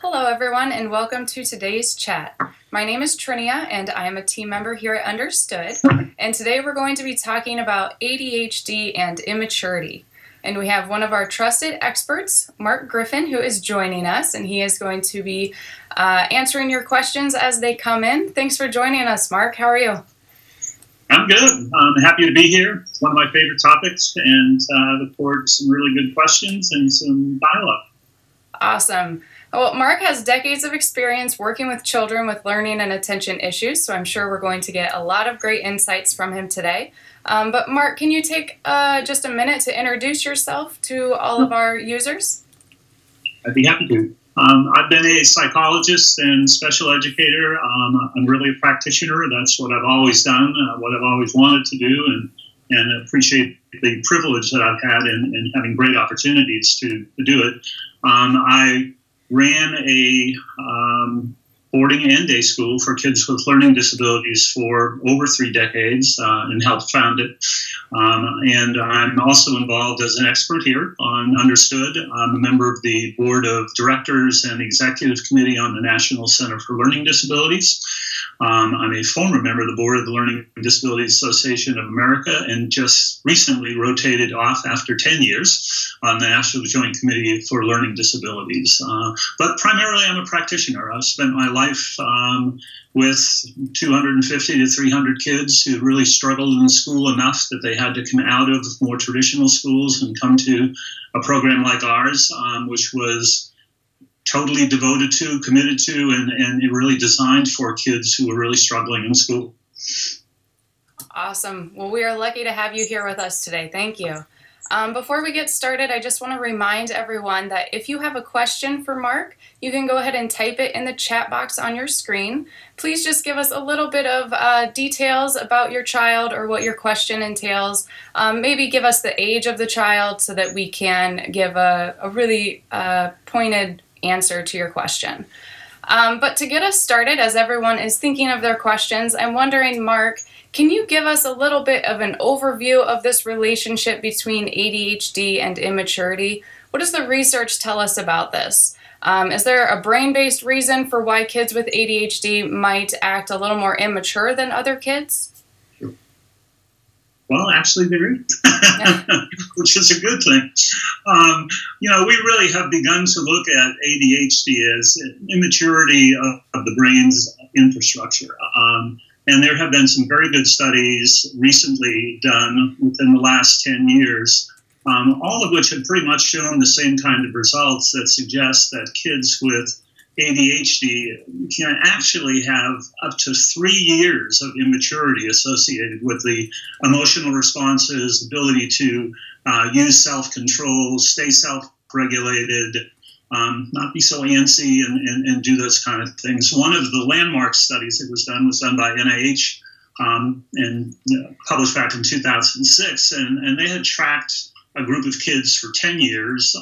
Hello everyone and welcome to today's chat. My name is Trinia and I am a team member here at Understood, and today we're going to be talking about ADHD and immaturity. And we have one of our trusted experts, Mark Griffin, who is joining us, and he is going to be answering your questions as they come in. Thanks for joining us, Mark. How are you? I'm good. I'm happy to be here. It's one of my favorite topics, and look forward to some really good questions and some dialogue. Awesome. Well, Mark has decades of experience working with children with learning and attention issues, so I'm sure we're going to get a lot of great insights from him today. But Mark, can you take just a minute to introduce yourself to all of our users? I'd be happy to. I've been a psychologist and special educator. I'm really a practitioner. That's what I've always done, what I've always wanted to do, and appreciate the privilege that I've had in having great opportunities to do it. I ran a boarding and day school for kids with learning disabilities for over 3 decades and helped found it. And I'm also involved as an expert here on Understood. I'm a member of the board of directors and executive committee on the National Center for Learning Disabilities. I'm a former member of the board of the Learning Disabilities Association of America and just recently rotated off after 10 years on the National Joint Committee for Learning Disabilities. But primarily I'm a practitioner. I've spent my life with 250 to 300 kids who really struggled in school enough that they had to come out of more traditional schools and come to a program like ours, which was totally devoted to, committed to, and really designed for kids who were really struggling in school. Awesome. Well, we are lucky to have you here with us today. Thank you. Before we get started, I just want to remind everyone that if you have a question for Mark, you can go ahead and type it in the chat box on your screen. Please just give us a little bit of details about your child or what your question entails. Maybe give us the age of the child so that we can give a really pointed answer to your question. But to get us started, as everyone is thinking of their questions, I'm wondering, Mark, can you give us a little bit of an overview of this relationship between ADHD and immaturity? What does the research tell us about this? Is there a brain-based reason for why kids with ADHD might act a little more immature than other kids? Well, actually there is, which is a good thing. You know, we really have begun to look at ADHD as immaturity of the brain's infrastructure. And there have been some very good studies recently done within the last 10 years, all of which have pretty much shown the same kind of results that suggest that kids with ADHD can actually have up to 3 years of immaturity associated with the emotional responses, ability to use self-control, stay self-regulated, not be so antsy and do those kind of things. One of the landmark studies that was done by NIH and published back in 2006, and they had tracked a group of kids for 10 years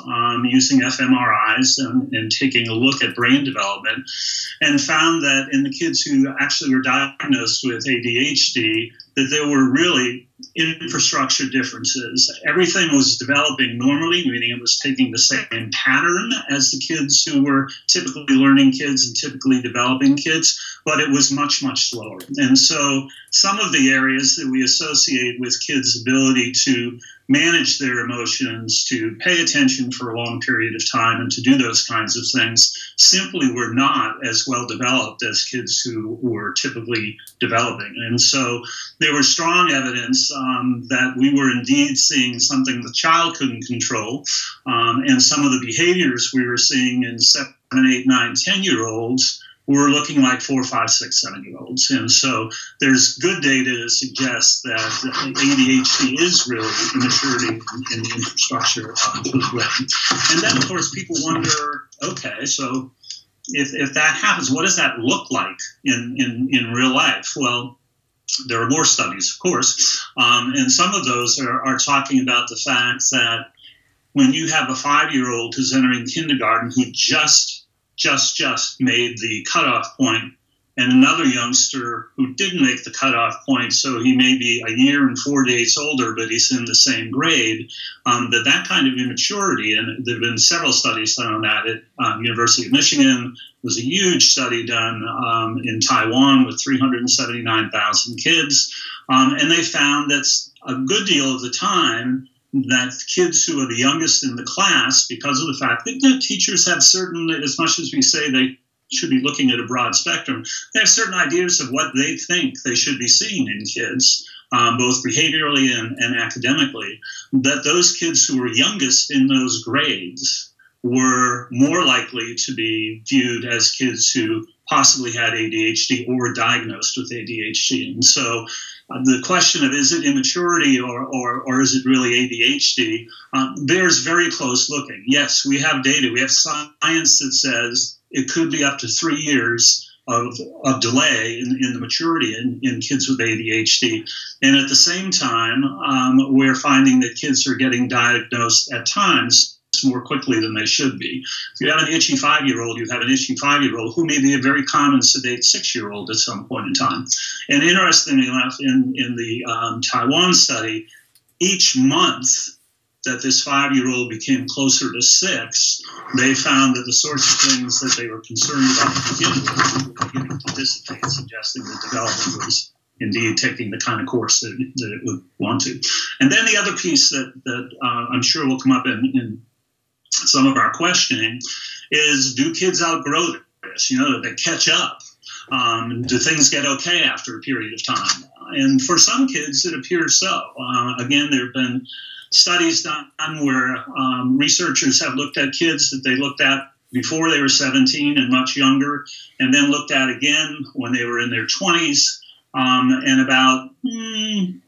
using fMRIs and taking a look at brain development, and found that in the kids who actually were diagnosed with ADHD, that there were really infrastructure differences. Everything was developing normally, meaning it was taking the same pattern as the kids who were typically learning kids and typically developing kids, but it was much, much slower. And so some of the areas that we associate with kids' ability to manage their emotions, to pay attention for a long period of time, and to do those kinds of things simply were not as well developed as kids who were typically developing. And so there was strong evidence that we were indeed seeing something the child couldn't control, and some of the behaviors we were seeing in 7, 8, 9, 10-year-olds were looking like 4, 5, 6, 7-year-olds. And so there's good data to suggest that ADHD is really immaturity in the infrastructure of the brain. And then, of course, people wonder, okay, so if that happens, what does that look like in real life? Well, there are more studies, of course, and some of those are talking about the fact that when you have a 5-year-old who's entering kindergarten who just made the cutoff point and another youngster who didn't make the cutoff point, so he may be a year and 4 days older, but he's in the same grade, that kind of immaturity, and there have been several studies done on that at University of Michigan. Was a huge study done in Taiwan with 379,000 kids, and they found that a good deal of the time that kids who are the youngest in the class, because of the fact that the teachers have certain, as much as we say they should be looking at a broad spectrum, they have certain ideas of what they think they should be seeing in kids, both behaviorally and academically, that those kids who were youngest in those grades were more likely to be viewed as kids who possibly had ADHD or were diagnosed with ADHD. And so the question of is it immaturity or is it really ADHD bears very close looking. Yes, we have data. We have science that says it could be up to 3 years of delay in the maturity in kids with ADHD. And at the same time, we're finding that kids are getting diagnosed at times more quickly than they should be. If you have an itchy 5-year-old, you have an itchy 5-year-old who may be a very common sedate 6-year-old at some point in time. And interestingly enough, in the Taiwan study, each month that this 5-year-old became closer to 6, they found that the sorts of things that they were concerned about to begin with were beginning to dissipate, suggesting that development was indeed taking the kind of course that it would want to. And then the other piece that I'm sure will come up in some of our questioning is, do kids outgrow this? Do they catch up? Do things get okay after a period of time? And for some kids, it appears so. Again, there have been studies done where researchers have looked at kids that they looked at before they were 17 and much younger, and then looked at again when they were in their 20s, and about 30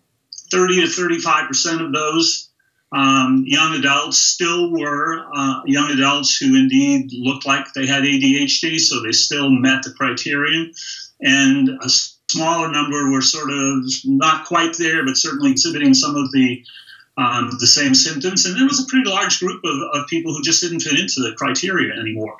to 35% of those young adults still were young adults who indeed looked like they had ADHD, so they still met the criterion. And a smaller number were sort of not quite there, but certainly exhibiting some of the same symptoms. And there was a pretty large group of people who just didn't fit into the criteria anymore.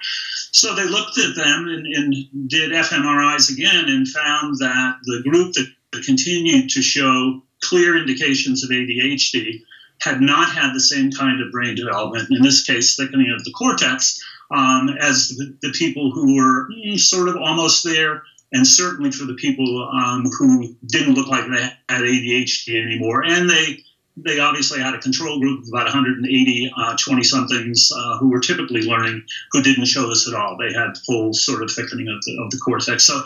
So they looked at them and did fMRIs again and found that the group that continued to show clear indications of ADHD had not had the same kind of brain development, in this case thickening of the cortex, as the people who were sort of almost there, and certainly for the people who didn't look like they had ADHD anymore. And they obviously had a control group of about 180 20-somethings who were typically learning, who didn't show this at all. They had full sort of thickening of the cortex. So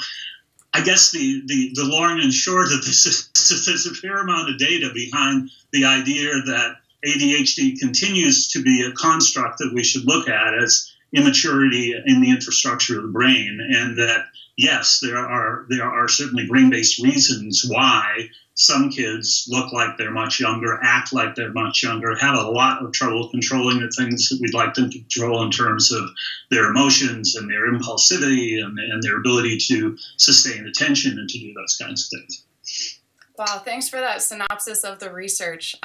I guess the long and short of this is there's a fair amount of data behind the idea that ADHD continues to be a construct that we should look at as immaturity in the infrastructure of the brain, and that, yes, there are certainly brain-based reasons why some kids look like they're much younger, act like they're much younger, have a lot of trouble controlling the things that we'd like them to control in terms of their emotions and their impulsivity and their ability to sustain attention and to do those kinds of things. Wow, thanks for that synopsis of the research.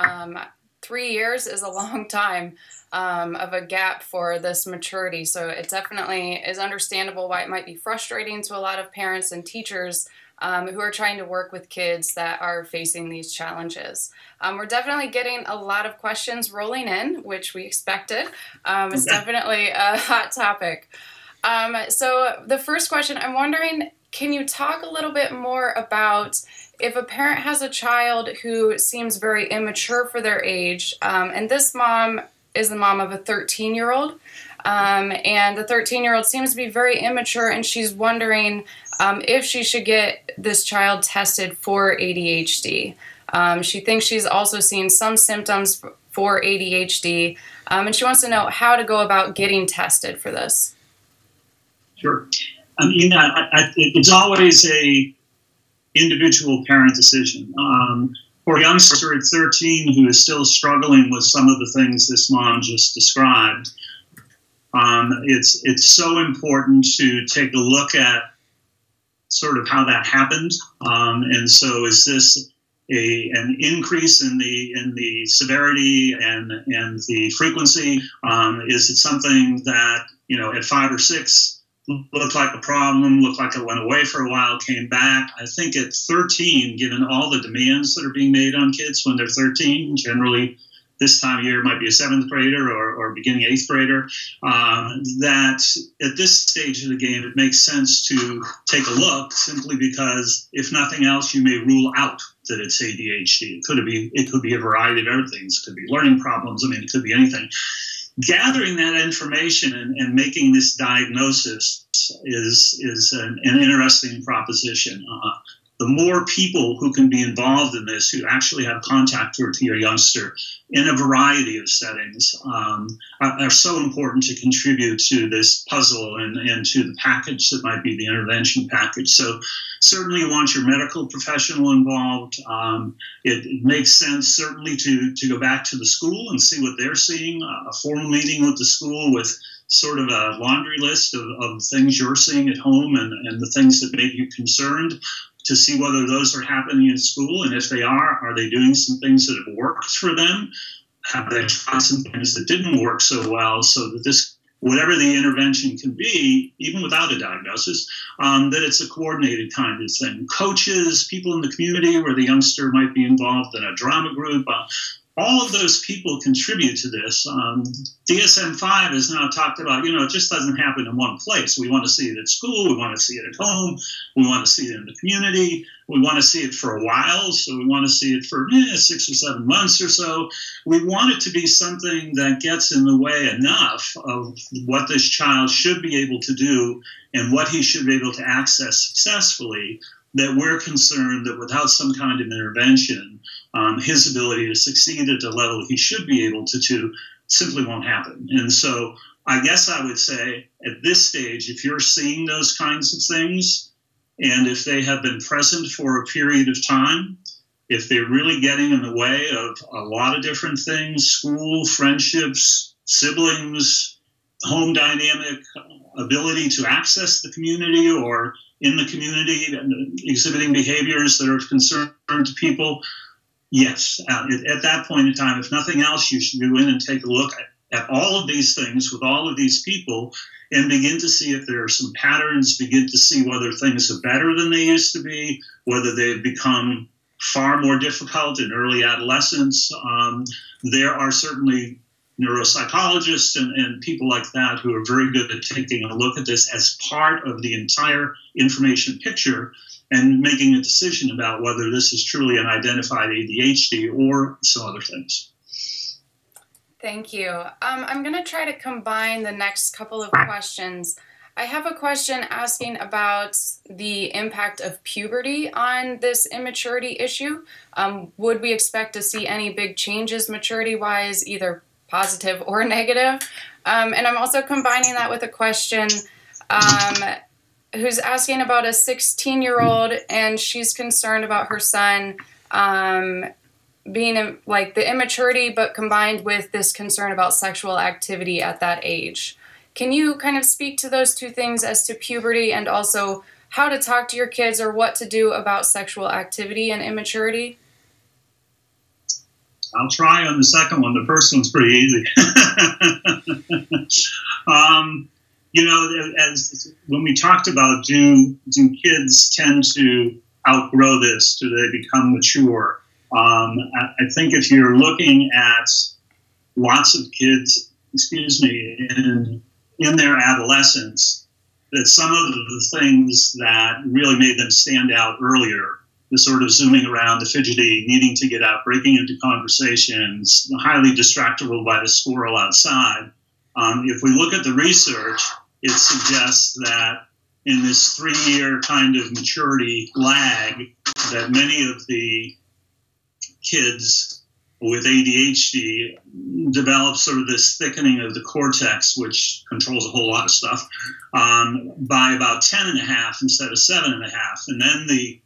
3 years is a long time of a gap for this maturity, so it definitely is understandable why it might be frustrating to a lot of parents and teachers who are trying to work with kids that are facing these challenges. We're definitely getting a lot of questions rolling in, which we expected. It's definitely a hot topic. So the first question, I'm wondering, can you talk a little bit more about if a parent has a child who seems very immature for their age, and this mom is the mom of a 13-year-old, and the 13-year-old seems to be very immature, and she's wondering if she should get this child tested for ADHD. She thinks she's also seen some symptoms for ADHD, and she wants to know how to go about getting tested for this. Sure. I mean, it's always a individual parent decision. For a youngster at 13 who is still struggling with some of the things this mom just described, it's so important to take a look at sort of how that happened. And so is this an increase in the severity and the frequency? Is it something that, at 5 or 6, looked like a problem, looked like it went away for a while, came back. I think at 13, given all the demands that are being made on kids when they're 13, generally this time of year might be a 7th grader or beginning 8th grader, that at this stage of the game, it makes sense to take a look simply because, if nothing else, you may rule out that it's ADHD. It could be a variety of other things. It could be learning problems. I mean, it could be anything. Gathering that information and making this diagnosis is an interesting proposition. The more people who can be involved in this, who actually have contact with your youngster in a variety of settings, are so important to contribute to this puzzle and to the package that might be the intervention package. So certainly you want your medical professional involved. It makes sense certainly to go back to the school and see what they're seeing, a formal meeting with the school with sort of a laundry list of things you're seeing at home and the things that make you concerned, to see whether those are happening in school, and if they are they doing some things that have worked for them? Have they tried some things that didn't work so well, so that this, whatever the intervention can be, even without a diagnosis, that it's a coordinated kind of thing. Coaches, people in the community where the youngster might be involved in a drama group, all of those people contribute to this. DSM-5 has now talked about, it just doesn't happen in one place. We want to see it at school. We want to see it at home. We want to see it in the community. We want to see it for a while. So we want to see it for 6 or 7 months or so. We want it to be something that gets in the way enough of what this child should be able to do and what he should be able to access successfully, that we're concerned that without some kind of intervention, his ability to succeed at the level he should be able to simply won't happen. And so I guess I would say at this stage, if you're seeing those kinds of things, and if they have been present for a period of time, if they're really getting in the way of a lot of different things, school, friendships, siblings, home dynamic, ability to access the community or in the community, exhibiting behaviors that are of concern to people, yes, at that point in time, if nothing else, you should go in and take a look at all of these things with all of these people and begin to see if there are some patterns, begin to see whether things are better than they used to be, whether they've become far more difficult in early adolescence. There are certainly neuropsychologists and people like that who are very good at taking a look at this as part of the entire information picture and making a decision about whether this is truly an identified ADHD or some other things. Thank you. I'm going to try to combine the next couple of questions. I have a question asking about the impact of puberty on this immaturity issue. Would we expect to see any big changes maturity-wise, either positive or negative? And I'm also combining that with a question who's asking about a 16-year-old, and she's concerned about her son being like the immaturity, but combined with this concern about sexual activity at that age. Can you kind of speak to those two things as to puberty and also how to talk to your kids or what to do about sexual activity and immaturity? I'll try on the second one. The first one's pretty easy. As when we talked about do kids tend to outgrow this? Do they become mature? I think if you're looking at lots of kids, in their adolescence, that some of the things that really made them stand out earlier, the sort of zooming around, the fidgety, needing to get out, breaking into conversations, highly distractible by the squirrel outside. If we look at the research, it suggests that in this 3-year kind of maturity lag, that many of the kids with ADHD develop sort of this thickening of the cortex, which controls a whole lot of stuff, by about 10.5 instead of 7.5. And then the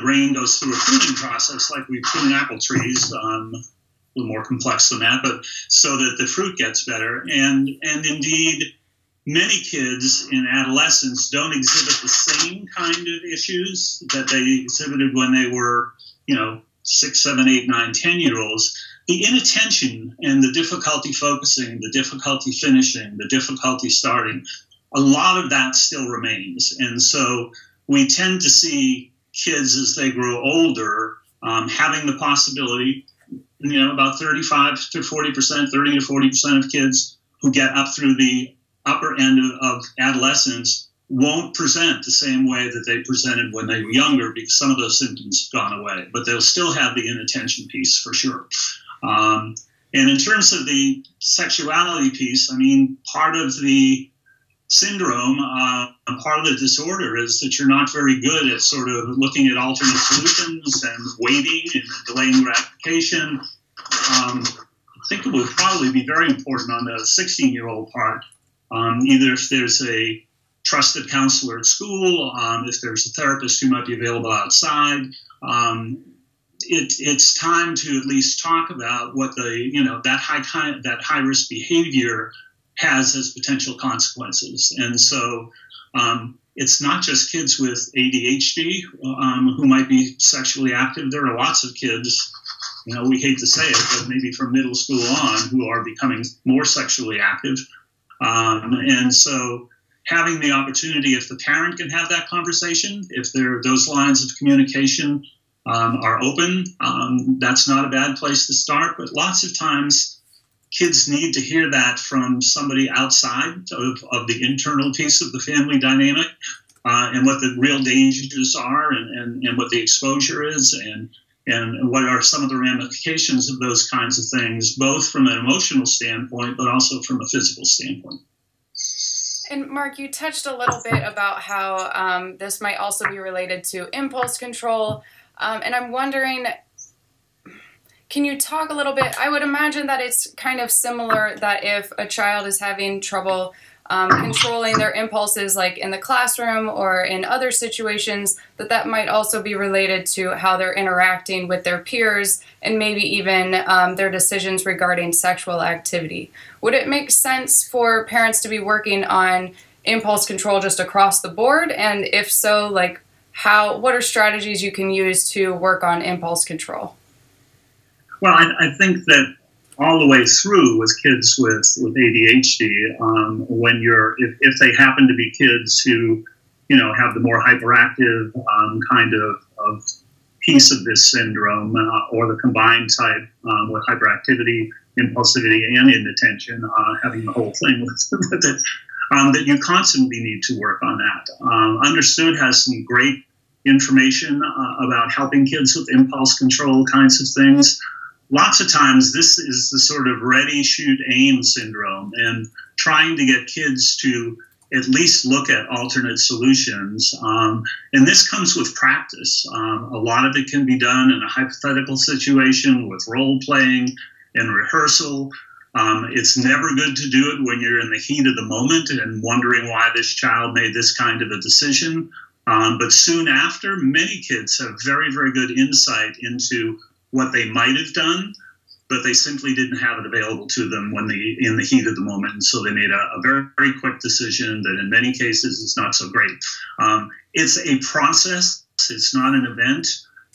brain goes through a pruning process like we prune apple trees, a little more complex than that, but so that the fruit gets better. And indeed, many kids in adolescence don't exhibit the same kind of issues that they exhibited when they were, 6, 7, 8, 9, 10-year-olds. The inattention and the difficulty focusing, the difficulty finishing, the difficulty starting, a lot of that still remains. And so we tend to see kids as they grow older having the possibility, about 35 to 40%, 30 to 40% of kids who get up through the upper end of adolescence won't present the same way that they presented when they were younger, because some of those symptoms have gone away, but they'll still have the inattention piece for sure. And in terms of the sexuality piece, part of the syndrome, part of the disorder is that you're not very good at sort of looking at alternate solutions and waiting and delaying gratification. I think it would probably be very important on the 16-year-old part, either if there's a trusted counselor at school, if there's a therapist who might be available outside. It's time to at least talk about what that high risk behavior has as potential consequences. And so it's not just kids with ADHD who might be sexually active. There are lots of kids, we hate to say it, but maybe from middle school on, who are becoming more sexually active. And so having the opportunity, if the parent can have that conversation, if those lines of communication are open, that's not a bad place to start. But lots of times, kids need to hear that from somebody outside of the internal piece of the family dynamic, and what the real dangers are, and what the exposure is, and what are some of the ramifications of those kinds of things, both from an emotional standpoint, but also from a physical standpoint. And Mark, you touched a little bit about how this might also be related to impulse control. And I'm wondering, can you talk a little bit? I would imagine that it's kind of similar, that if a child is having trouble controlling their impulses, like in the classroom or in other situations, that might also be related to how they're interacting with their peers, and maybe even their decisions regarding sexual activity. Would it make sense for parents to be working on impulse control just across the board? And if so, what are strategies you can use to work on impulse control? Well, I think that all the way through with kids with ADHD, if they happen to be kids who, have the more hyperactive kind of piece of this syndrome, or the combined type with hyperactivity, impulsivity, and inattention, having the whole thing with it, that you constantly need to work on that. Understood has some great information about helping kids with impulse control kinds of things. Lots of times this is the sort of ready, shoot, aim syndrome, and trying to get kids to at least look at alternate solutions. And this comes with practice. A lot of it can be done in a hypothetical situation with role playing and rehearsal. It's never good to do it when you're in the heat of the moment and wondering why this child made this kind of a decision. But soon after, many kids have very, very good insight into what they might have done, but they simply didn't have it available to them in the heat of the moment. And so they made a very, very quick decision that in many cases is not so great. It's a process. It's not an event.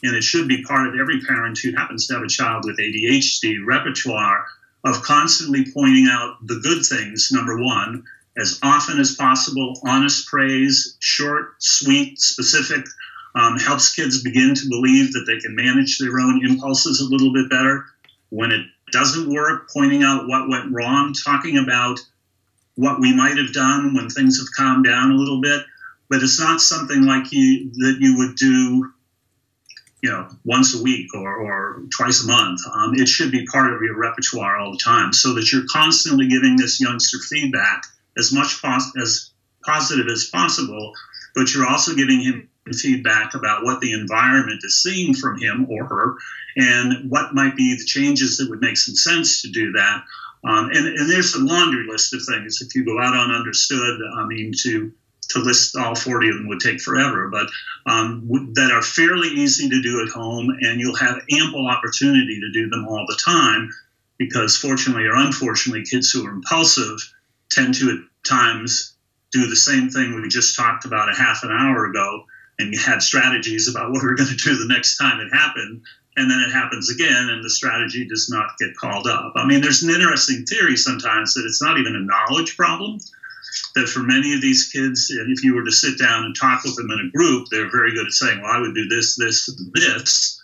And it should be part of every parent who happens to have a child with ADHD repertoire of constantly pointing out the good things, number one, as often as possible. Honest praise, short, sweet, specific, helps kids begin to believe that they can manage their own impulses a little bit better. When it doesn't work, pointing out what went wrong, talking about what we might have done when things have calmed down a little bit. But it's not something that you would do, once a week or twice a month. It should be part of your repertoire all the time, so that you're constantly giving this youngster feedback as much as positive as possible, but you're also giving him feedback about what the environment is seeing from him or her, and what might be the changes that would make some sense to do that. And there's a laundry list of things. If you go out on Understood, to list all 40 of them would take forever, but that are fairly easy to do at home, and you'll have ample opportunity to do them all the time, because fortunately or unfortunately, kids who are impulsive tend to at times do the same thing we just talked about a half an hour ago, and had strategies about what we're going to do the next time it happened, and then it happens again, and the strategy does not get called up. There's an interesting theory sometimes that it's not even a knowledge problem, that for many of these kids, if you were to sit down and talk with them in a group, they're very good at saying, well, I would do this, this, and this.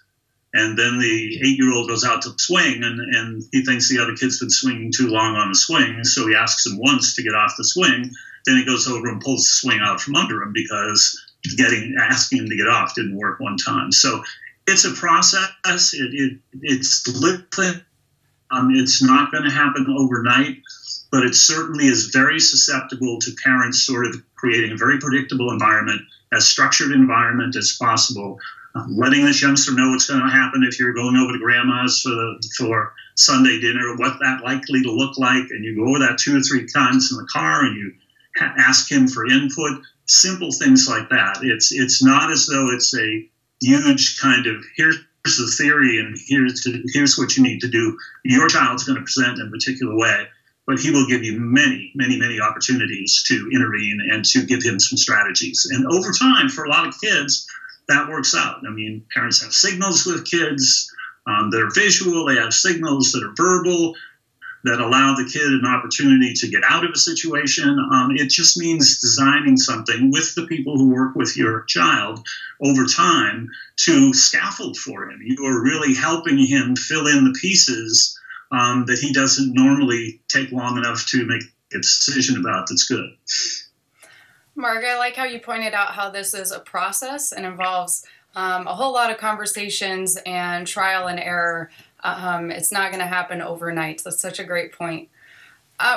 And then the 8-year-old goes out to swing, and he thinks the other kid's been swinging too long on the swing, so he asks him once to get off the swing. Then he goes over and pulls the swing out from under him because asking him to get off didn't work one time. So it's a process. It's liquid. It's not going to happen overnight, but it certainly is very susceptible to parents sort of creating a very predictable environment, as structured environment as possible, letting this youngster know what's going to happen if you're going over to grandma's for Sunday dinner, what that likely to look like, and you go over that 2 or 3 times in the car, and you ask him for input. Simple things like that. It's not as though it's a huge kind of here's the theory and here's what you need to do. Your child's going to present in a particular way, but he will give you many, many, many opportunities to intervene and to give him some strategies. And over time, for a lot of kids, that works out. I mean, parents have signals with kids that are visual. They have signals that are verbal that allow the kid an opportunity to get out of a situation. It just means designing something with the people who work with your child over time to scaffold for him. You are really helping him fill in the pieces that he doesn't normally take long enough to make a decision about that's good. Mark, I like how you pointed out how this is a process and involves a whole lot of conversations and trial and error. It's not going to happen overnight. That's such a great point.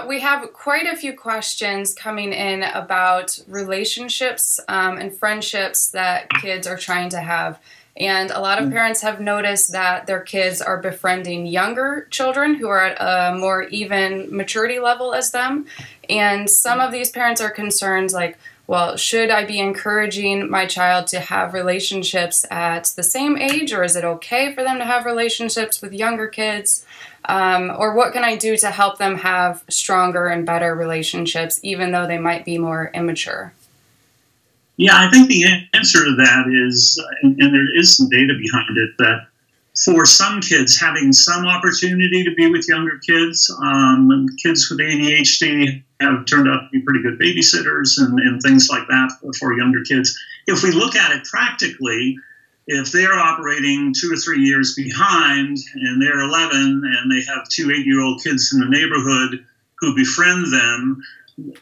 We have quite a few questions coming in about relationships and friendships that kids are trying to have. And a lot of parents have noticed that their kids are befriending younger children who are at a more even maturity level as them. And some of these parents are concerned, like, well, should I be encouraging my child to have relationships at the same age, or is it okay for them to have relationships with younger kids? Or what can I do to help them have stronger and better relationships, even though they might be more immature? Yeah, I think the answer to that is, and there is some data behind it, that for some kids, having some opportunity to be with younger kids, kids with ADHD have turned out to be pretty good babysitters and things like that for younger kids. If we look at it practically, if they're operating 2 or 3 years behind and they're 11 and they have 2 8-year-old kids in the neighborhood who befriend them,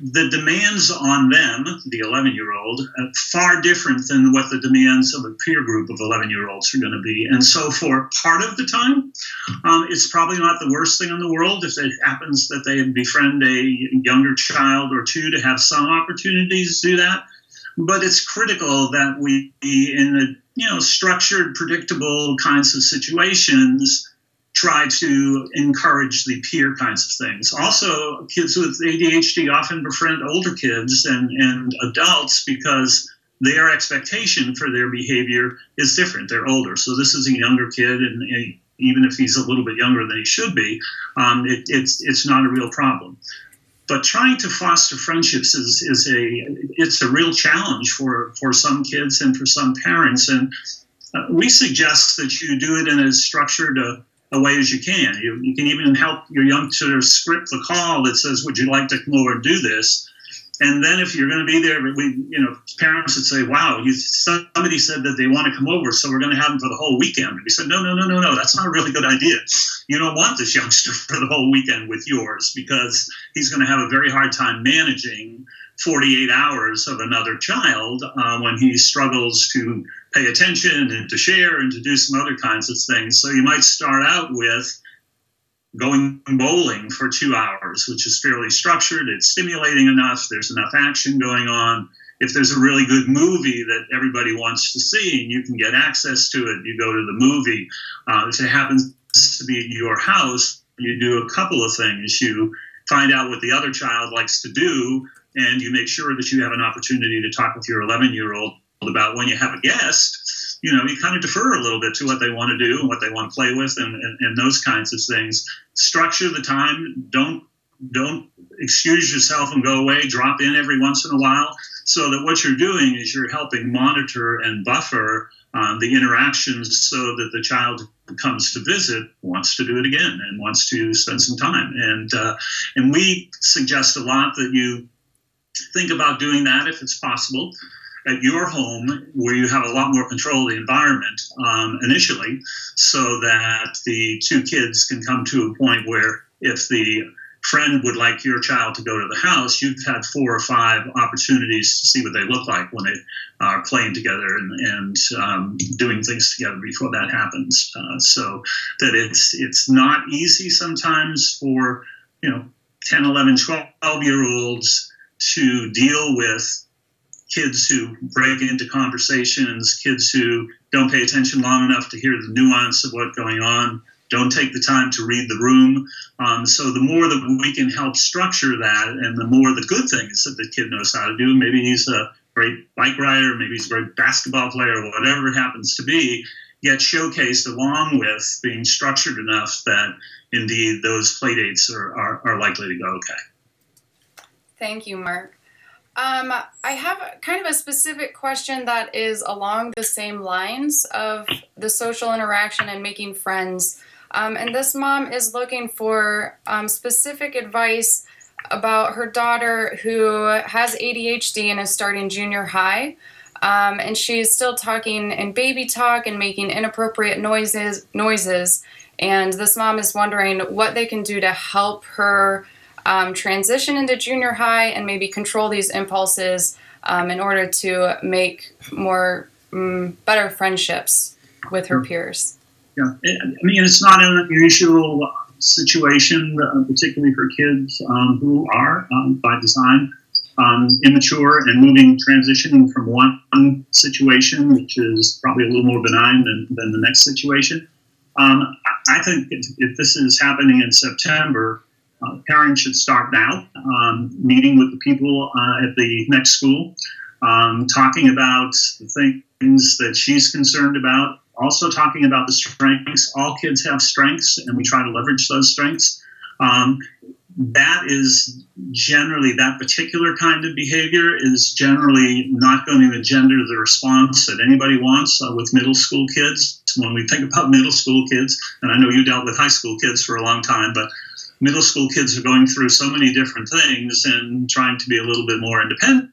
the demands on them, the 11-year-old, are far different than what the demands of a peer group of 11-year-olds are going to be. And so for part of the time, it's probably not the worst thing in the world if it happens that they befriend a younger child or two to have some opportunities to do that. But it's critical that we, in structured, predictable kinds of situations, try to encourage the peer kinds of things. Also, kids with ADHD often befriend older kids and adults because their expectation for their behavior is different. They're older. So this is a younger kid, and even if he's a little bit younger than he should be, it's not a real problem. But trying to foster friendships is a real challenge for some kids and for some parents. And we suggest that you do it in as structured a way as you can. You can even help your youngster script the call that says, would you like to come over and do this? And then if you're going to be there, parents would say, wow, somebody said that they want to come over, so we're going to have them for the whole weekend. And we said, no, that's not a really good idea. You don't want this youngster for the whole weekend with yours, because he's going to have a very hard time managing 48 hours of another child when he struggles to pay attention and to share and to do some other kinds of things. So you might start out with going bowling for 2 hours, which is fairly structured. It's stimulating enough. There's enough action going on. If there's a really good movie that everybody wants to see and you can get access to it, you go to the movie. If it happens to be at your house, you do a couple of things. You find out what the other child likes to do, and you make sure that you have an opportunity to talk with your 11-year-old about when you have a guest. You kind of defer a little bit to what they want to do and what they want to play with and those kinds of things. Structure the time. Don't excuse yourself and go away. Drop in every once in a while, so that what you're doing is you're helping monitor and buffer the interactions, so that the child who comes to visit wants to do it again and wants to spend some time. And we suggest a lot that you think about doing that if it's possible at your home, where you have a lot more control of the environment initially, so that the two kids can come to a point where if the friend would like your child to go to the house, you've had 4 or 5 opportunities to see what they look like when they are playing together and doing things together before that happens. So that it's not easy sometimes for 10, 11, 12-year-olds to deal with kids who break into conversations, kids who don't pay attention long enough to hear the nuance of what's going on, don't take the time to read the room. So the more that we can help structure that, and the more the good things that the kid knows how to do, maybe he's a great bike rider, maybe he's a great basketball player, whatever it happens to be, get showcased along with being structured enough that indeed those play dates are likely to go okay. Thank you, Mark. I have kind of a specific question that is along the same lines of the social interaction and making friends. And this mom is looking for specific advice about her daughter who has ADHD and is starting junior high. And she's still talking in baby talk and making inappropriate noises. And this mom is wondering what they can do to help her transition into junior high and maybe control these impulses in order to make more better friendships with her peers. Yeah, I mean, it's not an unusual situation, particularly for kids who are, by design, immature and transitioning from one situation, which is probably a little more benign than the next situation. I think if this is happening in September, parents should start now, meeting with the people at the next school, talking about the things that she's concerned about, also talking about the strengths. All kids have strengths, and we try to leverage those strengths. That is generally, that particular kind of behavior is generally not going to engender the response that anybody wants with middle school kids. When we think about middle school kids, and I know you dealt with high school kids for a long time, but middle school kids are going through so many different things and trying to be a little bit more independent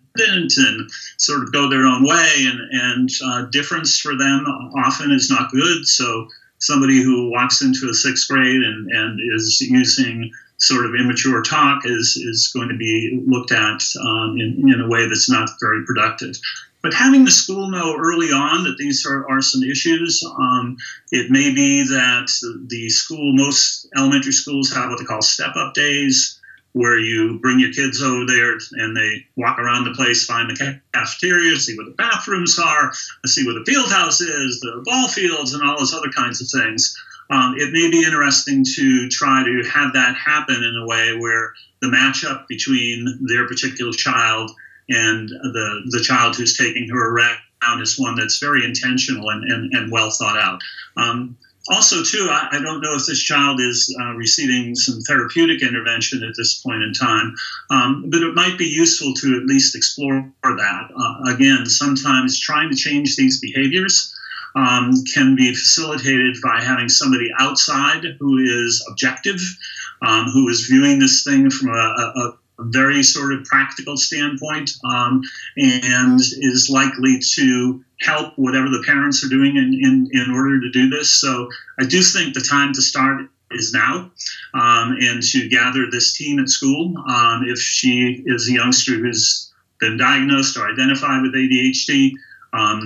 and sort of go their own way, and difference for them often is not good. So somebody who walks into a 6th grade and is using sort of immature talk is going to be looked at in a way that's not very productive. But having the school know early on that these are some issues, it may be that the school, most elementary schools have what they call step-up days, where you bring your kids over there and they walk around the place, find the cafeteria, see what the bathrooms are, see where the field house is, the ball fields, and all those other kinds of things. It may be interesting to try to have that happen in a way where the matchup between their particular child and the child who's taking her around is one that's very intentional and well thought out. Also, too, I don't know if this child is receiving some therapeutic intervention at this point in time, but it might be useful to at least explore that. Again, sometimes trying to change these behaviors can be facilitated by having somebody outside who is objective, who is viewing this thing from a very sort of practical standpoint, and is likely to help whatever the parents are doing in order to do this. So I do think the time to start is now, and to gather this team at school. If she is a youngster who's been diagnosed or identified with ADHD,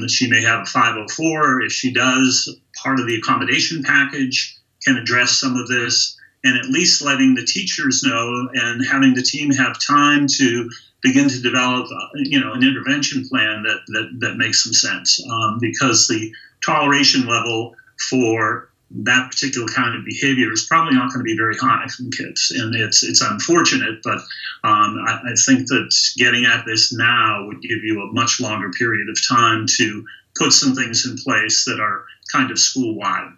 she may have a 504. If she does, part of the accommodation package can address some of this, and at least letting the teachers know and having the team have time to begin to develop, an intervention plan that makes some sense, because the toleration level for that particular kind of behavior is probably not going to be very high from kids, and it's unfortunate, but I think that getting at this now would give you a much longer period of time to put some things in place that are kind of school-wide.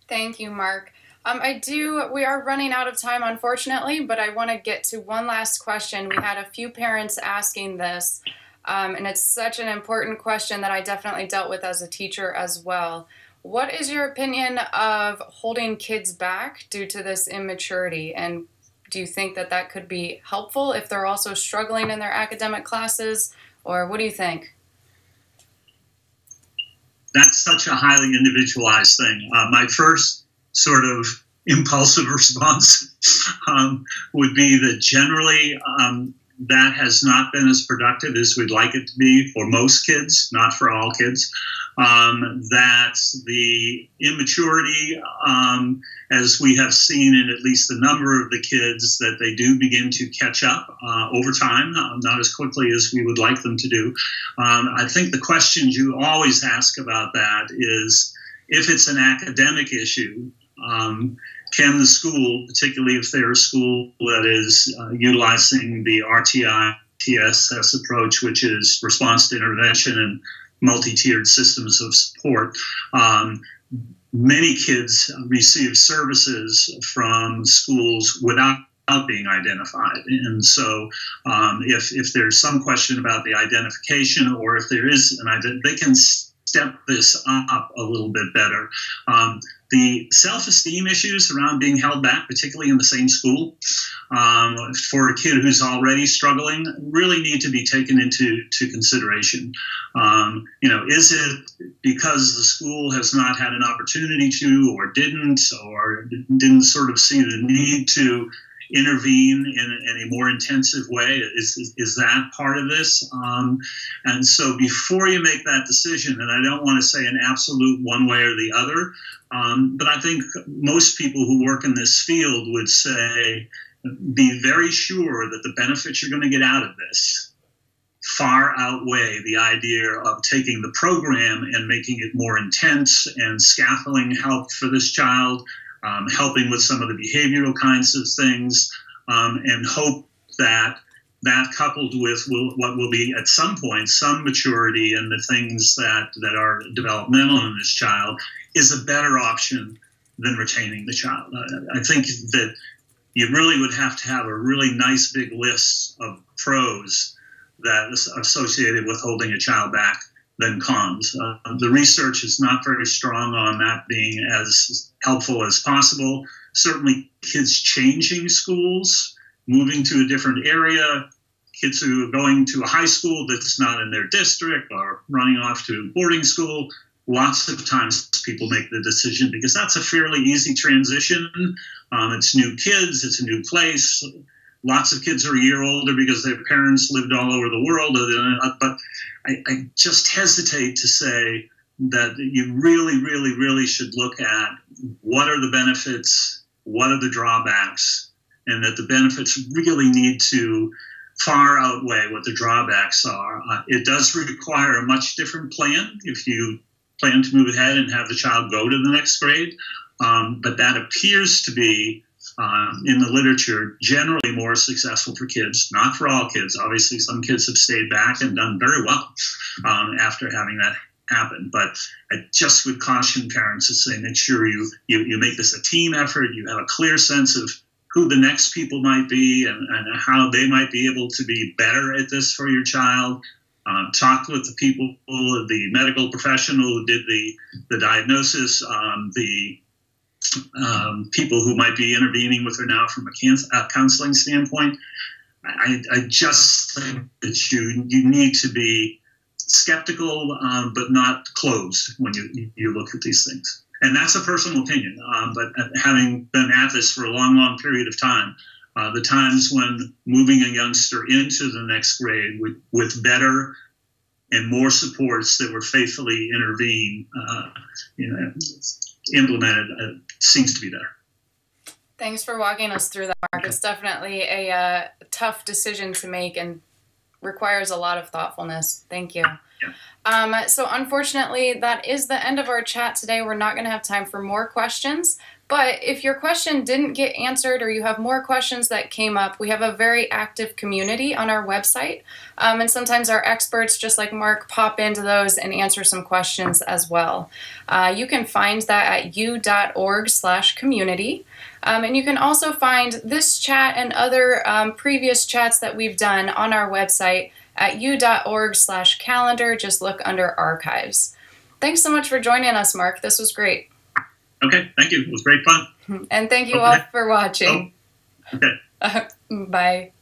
Thank you, Mark. We are running out of time, unfortunately, but I want to get to one last question. We had a few parents asking this, and it's such an important question that I definitely dealt with as a teacher as well. What is your opinion of holding kids back due to this immaturity? And do you think that that could be helpful if they're also struggling in their academic classes? Or what do you think? That's such a highly individualized thing. My first sort of impulsive response would be that generally that has not been as productive as we'd like it to be for most kids, not for all kids. That the immaturity, as we have seen in at least a number of the kids, that they do begin to catch up over time, not as quickly as we would like them to do. I think the questions you always ask about that is, if it's an academic issue, can the school, particularly if they're a school that is utilizing the RTI-TSS approach, which is response to intervention and multi-tiered systems of support, many kids receive services from schools without being identified. And so if there's some question about the identification, or if there is they can step this up a little bit better. The self-esteem issues around being held back, particularly in the same school, for a kid who's already struggling, really need to be taken into consideration. Is it because the school has not had an opportunity to, or didn't sort of see the need to intervene in a more intensive way? Is that part of this? And so before you make that decision, and I don't want to say an absolute one way or the other, but I think most people who work in this field would say, be very sure that the benefits you're going to get out of this far outweigh the idea of taking the program and making it more intense and scaffolding help for this child, helping with some of the behavioral kinds of things, and hope that coupled with what will be at some point some maturity in the things that are developmental in this child is a better option than retaining the child. I think that you really would have to have a really nice big list of pros that is associated with holding a child back than cons. The research is not very strong on that being as helpful as possible. Certainly kids changing schools, moving to a different area, kids who are going to a high school that's not in their district or running off to boarding school, lots of times people make the decision because that's a fairly easy transition. It's new kids, it's a new place. Lots of kids are a year older because their parents lived all over the world. But I just hesitate to say that you really, really, really should look at what are the benefits, what are the drawbacks, and that the benefits really need to far outweigh what the drawbacks are. It does require a much different plan if you plan to move ahead and have the child go to the next grade. But that appears to be, in the literature, generally more successful for kids, not for all kids. Obviously, some kids have stayed back and done very well after having that happen. But I just would caution parents to say, make sure you make this a team effort. You have a clear sense of who the next people might be and how they might be able to be better at this for your child. Talk with the people, the medical professional who did the diagnosis, the people who might be intervening with her now from a counseling standpoint. I just think that you need to be skeptical, but not closed when you look at these things. And that's a personal opinion. But having been at this for a long, long period of time, the times when moving a youngster into the next grade with better and more supports that were faithfully implemented seems to be there. Thanks for walking us through that, Mark. It's definitely a tough decision to make and requires a lot of thoughtfulness. Thank you. Yeah. So unfortunately, that is the end of our chat today. We're not going to have time for more questions. But if your question didn't get answered or you have more questions that came up, we have a very active community on our website. And sometimes our experts, just like Mark, pop into those and answer some questions as well. You can find that at u.org/community. And you can also find this chat and other previous chats that we've done on our website at u.org/calendar. Just look under archives. Thanks so much for joining us, Mark. This was great. Okay, thank you. It was great fun. And thank you all for watching. Oh, okay. Bye.